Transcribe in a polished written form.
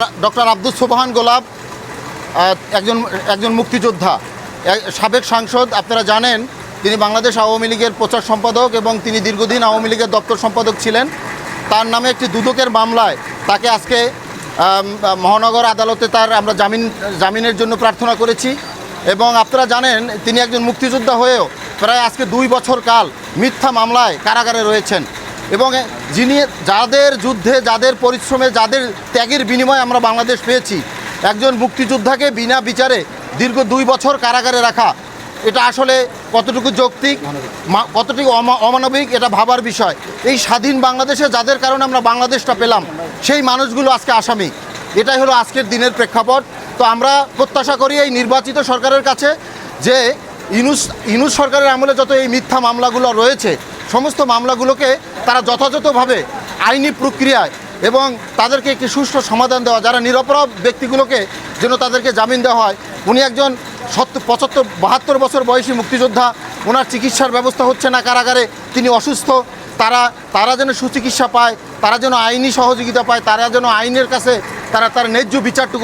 Doctor Abdus Sobhan গোলাপ একজন মুক্তিযোদ্ধা, সাবেক সাংসদ। আপনারা জানেন তিনি বাংলাদেশ আওয়ামী লীগের প্রচার সম্পাদক এবং তিনি দীর্ঘদিন আওয়ামী লীগের দপ্তর সম্পাদক ছিলেন। তার নামে একটি দুদকের মামলায় তাকে আজকে মহানগর আদালতে আমরা জামিনের জন্য প্রার্থনা করেছি। এবং আপনারা জানেন তিনি একজন মুক্তিযোদ্ধা হয়েও প্রায় আজকে 2 বছর কাল মিথ্যা মামলায় কারাগারে রয়েছেন। এবং যাদের যুদ্ধে, যাদের পরিশ্রমে, যাদের ত্যাগের বিনিময়ে আমরা বাংলাদেশ পেয়েছি, একজন মুক্তিযোদ্ধাকে বিনা বিচারে দীর্ঘ 2 বছর কারাগারে রাখা, এটা আসলে কতটুকু যৌক্তিক, কতটুকু অমানবিক, এটা ভাবার বিষয়। এই স্বাধীন বাংলাদেশে যাদের কারণে আমরা বাংলাদেশটা পেলাম, সেই মানুষগুলো আজকে আসামি। এটাই হলো আজকের দিনের প্রেক্ষাপট। তো আমরা প্রত্যাশা করি এই নির্বাচিত সরকারের কাছে যে ইউনূস সরকারের আমলে যত এই মিথ্যা মামলাগুলো রয়েছে, সমস্ত মামলাগুলোকে তারা যথাযথভাবে আইনি প্রক্রিয়ায় এবং তাদেরকে একটি সুষ্ঠু সমাধান দেওয়া, যারা নিরপরাধ ব্যক্তিগুলোকে যেন তাদেরকে জামিন দেওয়া হয়। উনি একজন 72 বছর বয়সী মুক্তিযোদ্ধা, ওনার চিকিৎসার ব্যবস্থা হচ্ছে না কারাগারে, তিনি অসুস্থ। তারা যেন সুচিকিৎসা পায়, তারা যেন আইনি সহযোগিতা পায়, তারা যেন আইনের কাছে তার ন্যায্য বিচারটুকু